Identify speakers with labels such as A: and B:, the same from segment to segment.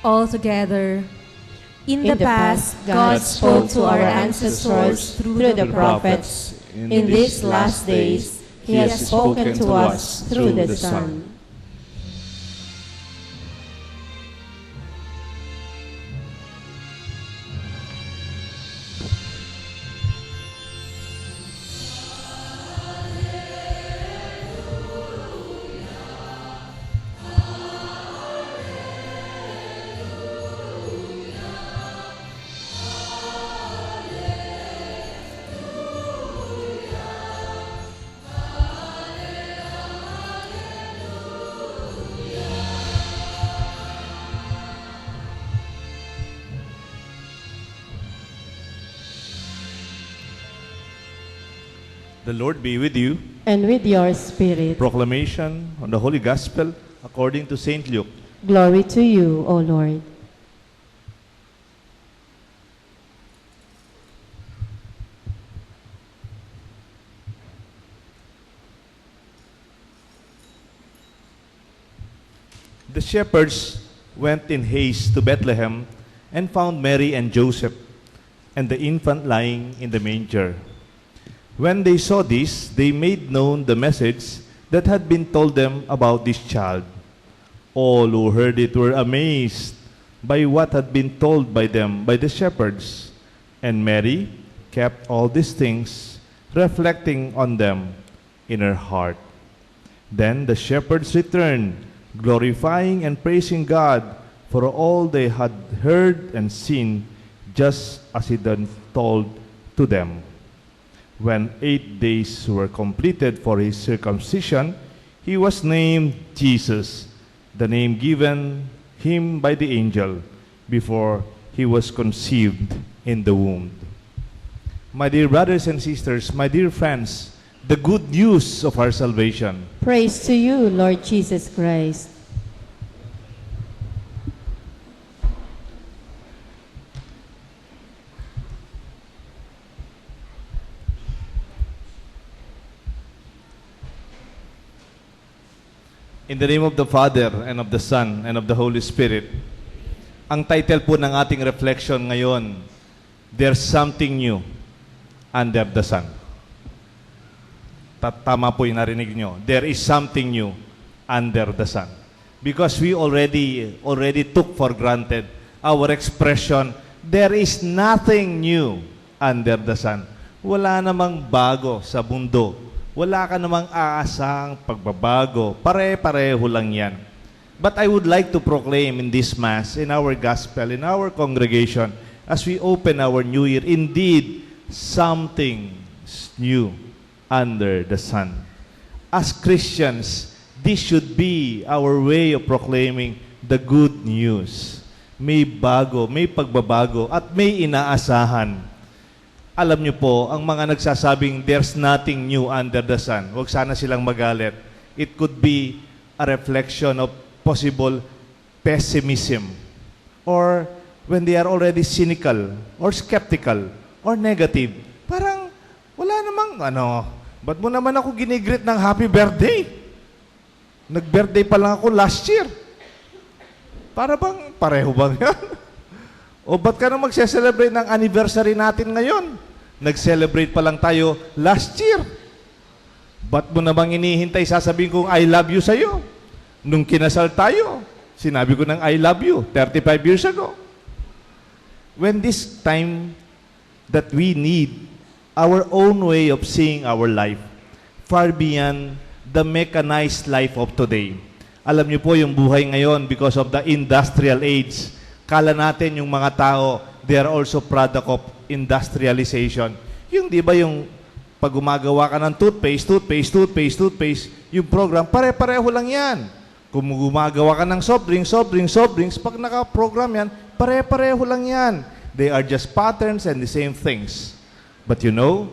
A: Altogether, in the past, God spoke to our ancestors through the prophets. In these last days, He has spoken to us through the Son.
B: The Lord be with you.
C: And with your spirit.
B: Proclamation on the Holy Gospel according to Saint Luke.
C: Glory to you, O Lord.
B: The shepherds went in haste to Bethlehem and found Mary and Joseph and the infant lying in the manger. When they saw this, they made known the message that had been told them about this child. All who heard it were amazed by what had been told by them by the shepherds. And Mary kept all these things, reflecting on them in her heart. Then the shepherds returned, glorifying and praising God for all they had heard and seen, just as He had told to them. When 8 days were completed for His circumcision, He was named Jesus, the name given Him by the angel before He was conceived in the womb. My dear brothers and sisters, my dear friends, the good news of our salvation.
C: Praise to you, Lord Jesus Christ.
B: In the name of the Father, and of the Son, and of the Holy Spirit. Ang title po ng ating reflection ngayon, There's Something New Under the Sun. Tama po yung narinig nyo. There is something new under the sun. Because we already took for granted our expression, there is nothing new under the sun. Wala namang bago sa mundo. Wala ka namang aasang pagbabago. Pare-pareho lang yan. But I would like to proclaim in this Mass, in our Gospel, in our congregation, as we open our new year, indeed, something new under the sun. As Christians, this should be our way of proclaiming the good news. May bago, may pagbabago, at may inaasahan. Alam niyo po, ang mga nagsasabing there's nothing new under the sun, huwag sana silang magalit. It could be a reflection of possible pessimism, or when they are already cynical, or skeptical, or negative. Parang, wala namang, ba't mo naman ako ginigreet ng happy birthday? Nag-birthday pa lang ako last year. Para bang, pareho bang yan? O ba't ka na magse-celebrate ng anniversary natin ngayon? Nag-celebrate pa lang tayo last year. Ba't mo namang inihintay sasabihin kong I love you sa'yo? Nung kinasal tayo, sinabi ko ng I love you 35 years ago. When this time that we need our own way of seeing our life, far beyond the mechanized life of today. Alam niyo po yung buhay ngayon because of the industrial age. Kala natin yung mga tao, they are also product of industrialization. Yung di ba yung pag gumagawa ka ng toothpaste, yung program, pare-pareho lang yan. Kung gumagawa ka ng soft drinks, pag naka-program yan, pare-pareho lang yan. They are just patterns and the same things. But you know,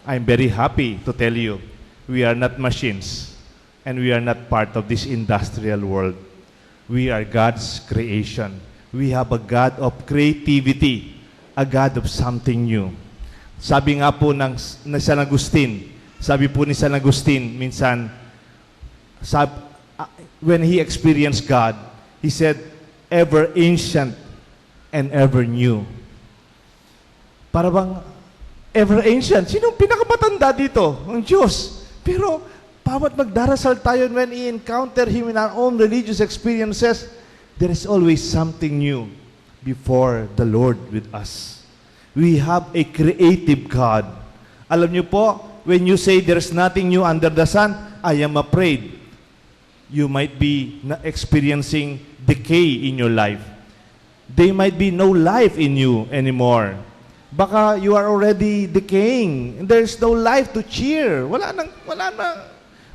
B: I'm very happy to tell you, we are not machines and we are not part of this industrial world. We are God's creation. We have a God of creativity, a God of something new. Sabi nga po ng San Agustin, minsan, when he experienced God, he said, ever ancient, and ever new. Para bang ever ancient? Sinong pinakamatanda dito? Ang Diyos. Pero bawat magdarasal tayo when we encounter Him in our own religious experiences, there is always something new before the Lord with us. We have a creative God. Alam niyo po, when you say there's nothing new under the sun, I am afraid you might be experiencing decay in your life. There might be no life in you anymore. Baka you are already decaying. There's no life to cheer. Wala na.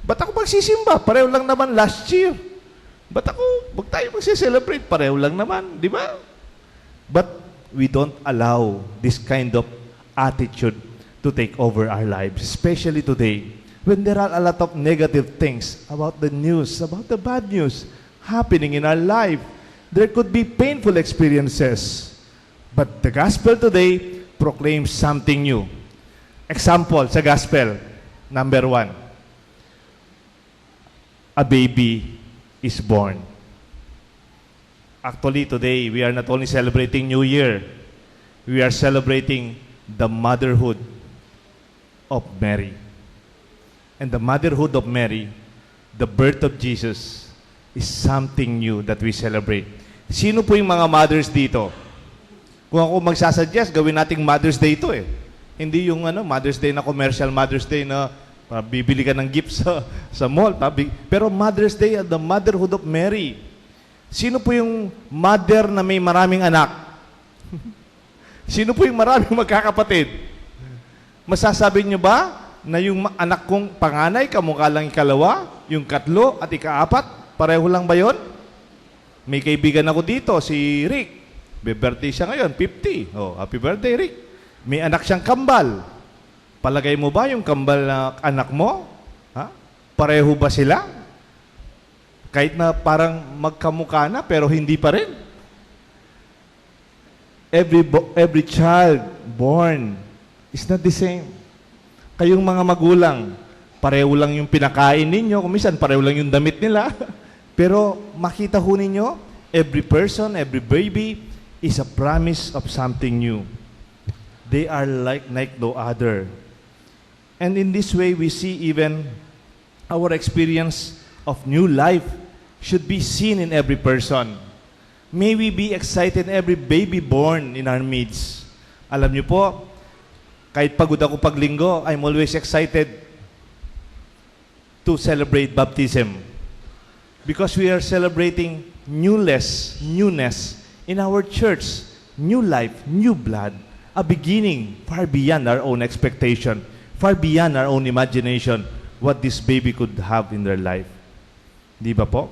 B: Ba't ako magsisimba? Pareho lang naman last year. Ba't tayo magsiselebrate? Pareho lang naman, di ba? But we don't allow this kind of attitude to take over our lives, especially today, when there are a lot of negative things about the news, about the bad news happening in our life. There could be painful experiences. But the gospel today proclaims something new. Example sa gospel, number 1. A baby is born. Actually, today, we are not only celebrating New Year, we are celebrating the motherhood of Mary. And the motherhood of Mary, the birth of Jesus, is something new that we celebrate. Sino po yung mga mothers dito? Kung ako magsasuggest, gawin nating Mother's Day ito eh. Hindi yung Mother's Day na commercial Mother's Day na bibili ka ng gift sa mall. Pero Mother's Day, the motherhood of Mary. Sino po yung mother na may maraming anak? Sino po yung maraming magkakapatid? Masasabi niyo ba na yung anak kong panganay, kamukha lang ikalawa, yung katlo at ikaapat, pareho lang ba yun? May kaibigan ako dito, si Rick. Birthday siya ngayon, 50. Oh, happy birthday, Rick. May anak siyang kambal. Palagay mo ba yung kambal na anak mo? Ha? Pareho ba sila? Kahit na parang magkamukha na, pero hindi pa rin. Every child born is not the same. Kayong mga magulang, pareho lang yung pinakain ninyo, kung minsan pareho lang yung damit nila. Pero makita ho ninyo, every person, every baby is a promise of something new. They are like no other. And in this way, we see even our experience of new life should be seen in every person. May we be excited every baby born in our midst. Alam niyo po, kahit pagod ako paglinggo, I'm always excited to celebrate baptism. Because we are celebrating newness in our church. New life, new blood. A beginning far beyond our own expectation. Far beyond our own imagination, what this baby could have in their life. Di ba po?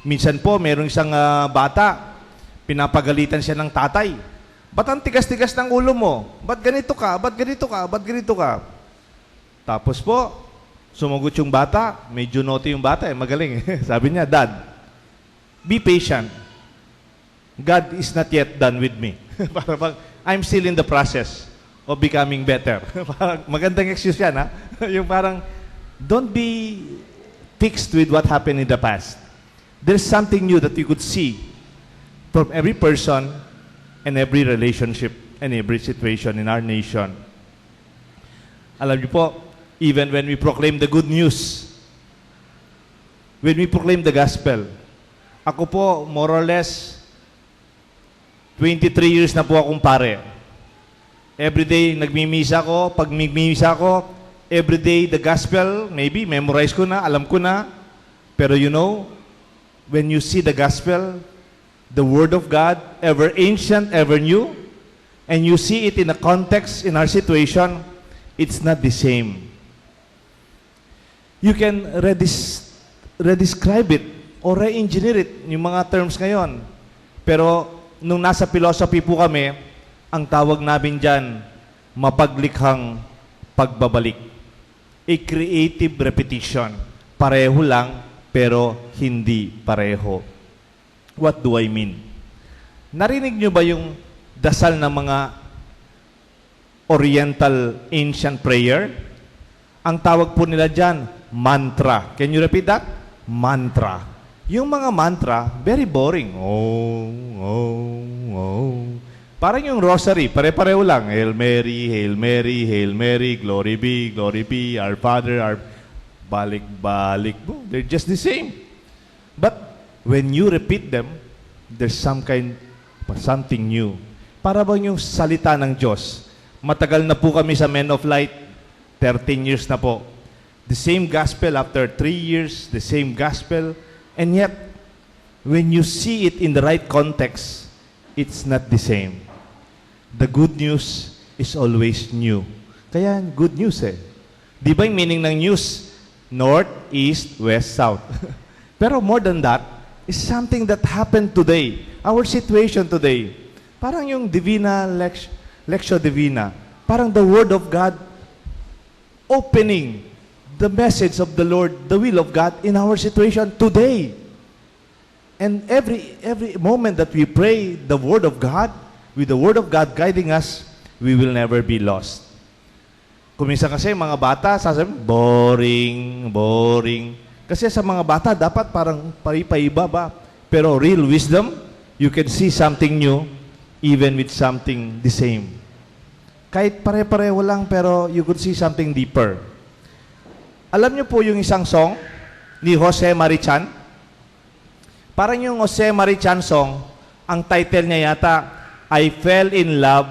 B: Minsan po, merong isang bata, pinapagalitan siya ng tatay. Ba't ang tigas-tigas ng ulo mo? Ba't ganito ka? Ba't ganito ka? Ba't ganito ka? Tapos po, sumagot yung bata, medyo naughty yung bata, magaling. Sabi niya, Dad, be patient. God is not yet done with me. Parang, I'm still in the process of becoming better. Magandang excuse yan, ha? Yung parang, don't be fixed with what happened in the past. There's something new that you could see from every person and every relationship and every situation in our nation. Alam niyo po, even when we proclaim the good news, when we proclaim the gospel, ako po, more or less, 23 years na po akong pare. Everyday, nagmimisa ko. Pag nagmimisa ko, everyday, the gospel, maybe, memorize ko na, alam ko na. Pero you know, when you see the gospel, the word of God, ever ancient, ever new, and you see it in a context, in our situation, it's not the same. You can redescribe it or re-engineer it, yung mga terms ngayon. Pero, nung nasa philosophy po kami, ang tawag namin dyan, mapaglikhang pagbabalik. A creative repetition. Pareho lang, pero hindi pareho. What do I mean? Narinig nyo ba yung dasal ng mga Oriental ancient prayer? Ang tawag po nila dyan, mantra. Can you repeat that? Mantra. Yung mga mantra, very boring. Oh, oh, oh. Parang yung rosary, pare-pareho lang. Hail Mary, Hail Mary, Hail Mary, Glory be, Our Father, our... Balik-balik. They're just the same. But when you repeat them, there's something new. Para bang yung salita ng Diyos. Matagal na po kami sa Men of Light, 13 years na po. The same gospel after 3 years, the same gospel, and yet, when you see it in the right context, it's not the same. The good news is always new. Kaya, good news eh. Di ba yung meaning ng news? North, East, West, South. Pero more than that, is something that happened today. Our situation today. Parang yung Divina, Lectio Divina. Parang the Word of God opening the message of the Lord, the will of God in our situation today. And every moment that we pray the Word of God, with the Word of God guiding us, we will never be lost. Kuminsan kasi mga bata, sasabihin, boring. Kasi sa mga bata, dapat parang paiba ba? Pero real wisdom, you can see something new, even with something the same. Kahit pare-pareho lang, pero you could see something deeper. Alam niyo po yung isang song ni Jose Marichan? Parang yung Jose Marichan song, ang title niya yata, I fell in love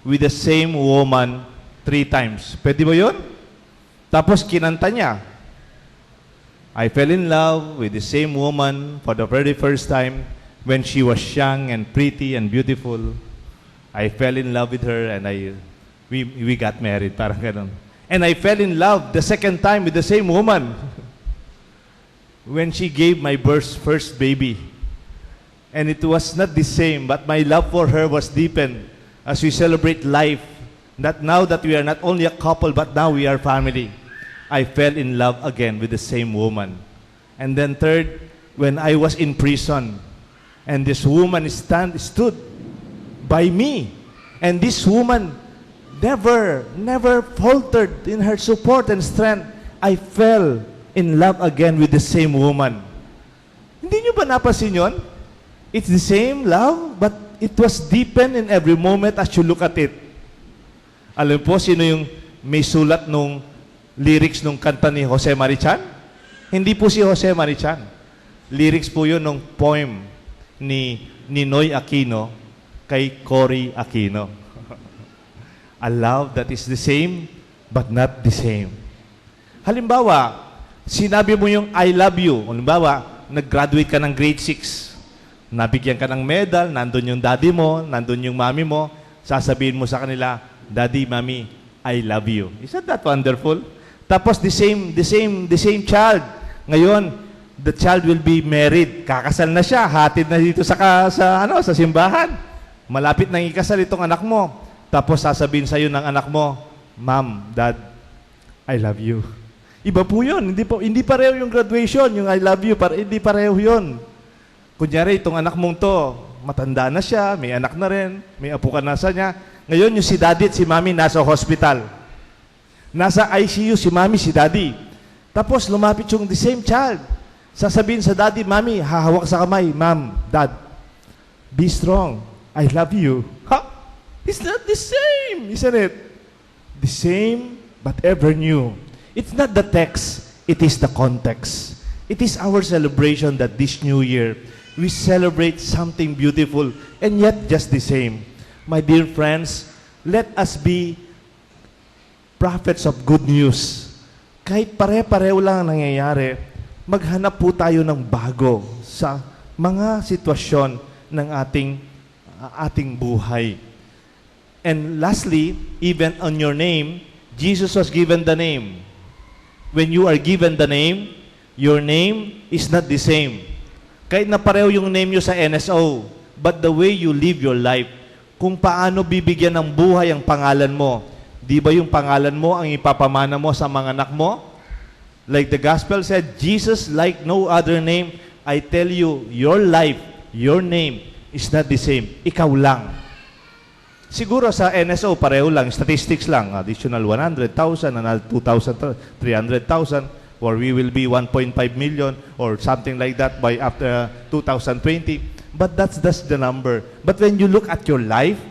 B: with the same woman 3 times. Pwede ba yun? Tapos kinanta niya, I fell in love with the same woman for the very first time when she was young and pretty and beautiful. I fell in love with her and we got married, parang ganun. And I fell in love the second time with the same woman when she gave my first baby. And it was not the same, but my love for her was deepened as we celebrate life. That now that we are not only a couple, but now we are family. I fell in love again with the same woman. And then third, when I was in prison, and this woman stood by me. And this woman never faltered in her support and strength. I fell in love again with the same woman. Hindi nyo ba napansin yun? It's the same love, but it was deepened in every moment as you look at it. Alam po, sino yung may sulat nung lyrics nung kanta ni Jose Marichan? Hindi po si Jose Marichan. Lyrics po yun nung poem ni Ninoy Aquino kay Cory Aquino. A love that is the same, but not the same. Halimbawa, sinabi mo yung I love you. Halimbawa, nag-graduate ka ng grade 6. Nabigyan ka ng medal, nandun yung daddy mo, nandun yung mommy mo, sasabihin mo sa kanila, Daddy, Mommy, I love you. Isn't that wonderful? Tapos the same child. Ngayon, the child will be married. Kakasal na siya, hatid na dito sa simbahan. Malapit nang ikasal itong anak mo. Tapos sasabihin sa iyo ng anak mo, Mom, Dad, I love you. Iba po 'yun. Hindi pareho yung graduation, yung I love you, hindi pareho 'yun. Kunyari, itong anak mong to, matanda na siya, may anak na rin, may apo ka na sa niya. Ngayon, yung si Daddy at si Mommy nasa hospital. Nasa ICU si Mommy, si Daddy. Tapos, lumapit yung the same child. Sasabihin sa Daddy, Mommy, hahawak sa kamay, Mom, Dad, be strong. I love you. Ha? It's not the same, isn't it? The same, but ever new. It's not the text, it is the context. It is our celebration that this new year, we celebrate something beautiful and yet just the same. My dear friends, let us be prophets of good news. Kahit pare-pareho lang ang nangyayari, maghanap po tayo ng bago sa mga sitwasyon ng ating buhay. And lastly, even on your name, Jesus was given the name. When you are given the name, your name is not the same. Kahit na pareho yung name nyo sa NSO, but the way you live your life, kung paano bibigyan ng buhay ang pangalan mo, di ba yung pangalan mo ang ipapamana mo sa mga anak mo? Like the gospel said, Jesus like no other name, I tell you, your life, your name is not the same. Ikaw lang. Siguro sa NSO, pareho lang, statistics lang, additional 100,000, another 2,000, 300,000. or we will be 1.5 million or something like that by after 2020. But that's the number. But when you look at your life,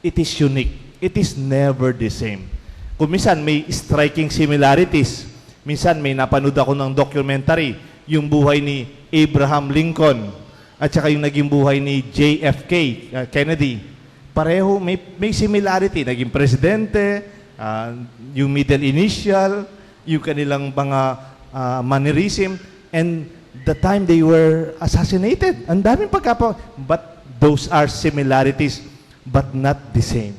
B: it is unique. It is never the same. Kung minsan may striking similarities, minsan may napanood ako ng documentary, yung buhay ni Abraham Lincoln at saka yung naging buhay ni JFK, Kennedy. Pareho, may similarity. Naging presidente, yung middle initial, yung kanilang mga mannerism, and the time they were assassinated. Ang daming but those are similarities, but not the same.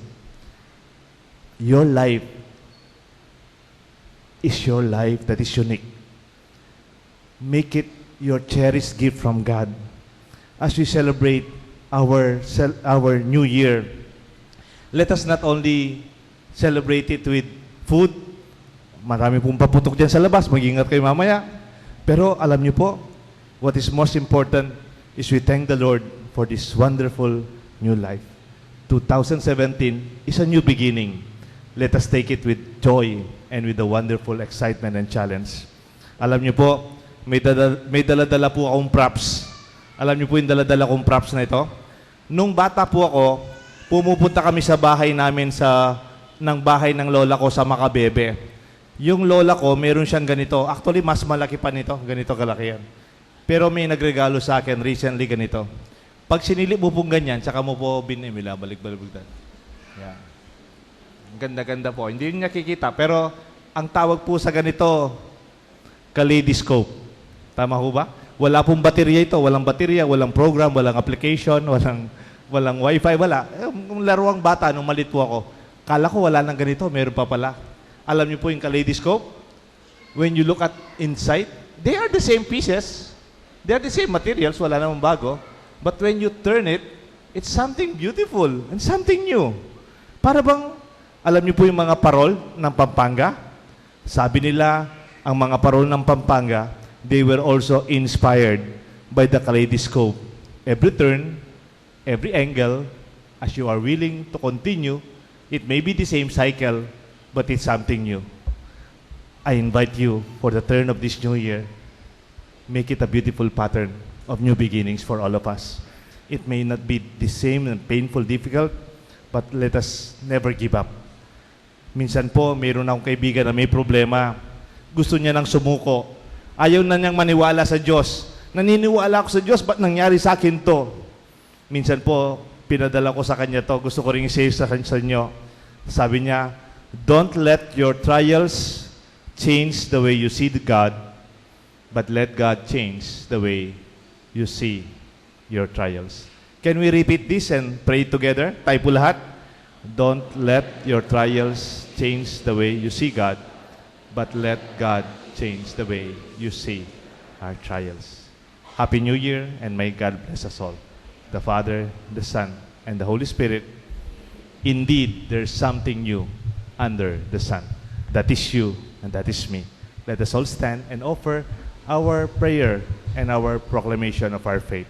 B: Your life is your life that is unique. Make it your cherished gift from God. As we celebrate our new year, let us not only celebrate it with food. Marami pong paputok dyan sa labas, mag-ingat kayo mamaya. Pero alam niyo po, what is most important is we thank the Lord for this wonderful new life. 2017 is a new beginning. Let us take it with joy and with a wonderful excitement and challenge. Alam niyo po, may dala-dala po akong props. Alam niyo po yung dala-dala kong props na ito? Nung bata po ako, pumupunta kami sa bahay namin ng bahay ng lola ko sa Makabebe. Yung lola ko, meron siyang ganito. Actually, mas malaki pa nito. Ganito kalaki yan. Pero may nagregalo sa akin recently ganito. Pag sinilip mo pong ganyan, tsaka mo po binimila, balik-balik. Yan. Ganda-ganda po. Hindi niya kikita. Pero ang tawag po sa ganito, kaleidoscope. Tama ho ba? Wala pong baterya ito. Walang baterya, walang program, walang application, walang wifi, wala. Laruang bata nung malit po ako. Kala ko wala nang ganito, meron pa pala. Alam niyo po yung kaleidoscope? When you look at inside, they are the same pieces. They are the same materials, wala namang bago. But when you turn it, it's something beautiful and something new. Para bang, alam niyo po yung mga parol ng Pampanga? Sabi nila, ang mga parol ng Pampanga, they were also inspired by the kaleidoscope. Every turn, every angle, as you are willing to continue, it may be the same cycle, but it's something new. I invite you for the turn of this new year, make it a beautiful pattern of new beginnings for all of us. It may not be the same and painful, difficult, but let us never give up. Minsan po, mayroon akong kaibigan na may problema. Gusto niya nang sumuko. Ayaw na niyang maniwala sa Diyos. Naniniwala ako sa Diyos, ba't nangyari sa akin to? Minsan po, pinadala ko sa kanya to. Gusto ko rin i-share sa inyo. Sabi niya, don't let your trials change the way you see God, but let God change the way you see your trials. Can we repeat this and pray together? Tayo po lahat. Don't let your trials change the way you see God, but let God change the way you see our trials. Happy New Year, and may God bless us all. The Father, the Son, and the Holy Spirit. Indeed, there's something new under the sun. That is you, and that is me. Let us all stand and offer our prayer and our proclamation of our faith.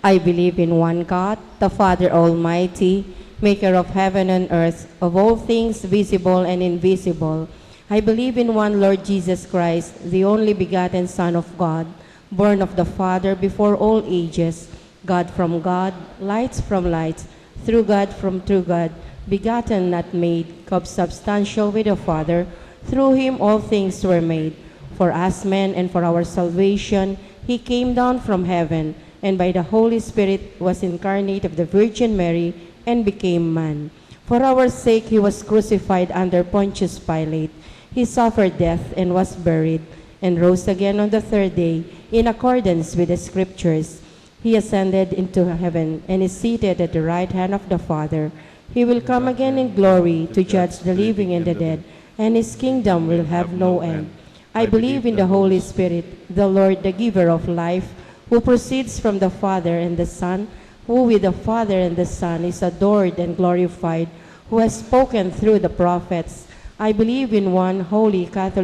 C: I believe in one God, the Father Almighty, maker of heaven and earth, of all things visible and invisible. I believe in one Lord Jesus Christ, the only begotten Son of God, born of the Father before all ages, God from God, light from light, through God from true God, begotten, not made, consubstantial with the Father. Through him all things were made. For us men and for our salvation, he came down from heaven, and by the Holy Spirit was incarnate of the Virgin Mary, and became man. For our sake he was crucified under Pontius Pilate. He suffered death and was buried, and rose again on the third day, in accordance with the Scriptures. He ascended into heaven, and is seated at the right hand of the Father. He will come again in glory to judge the living and the dead, and his kingdom will have no end. I believe in the Holy Spirit, the Lord, the giver of life, who proceeds from the Father and the Son, who with the Father and the Son is adored and glorified, who has spoken through the prophets. I believe in one holy Catholic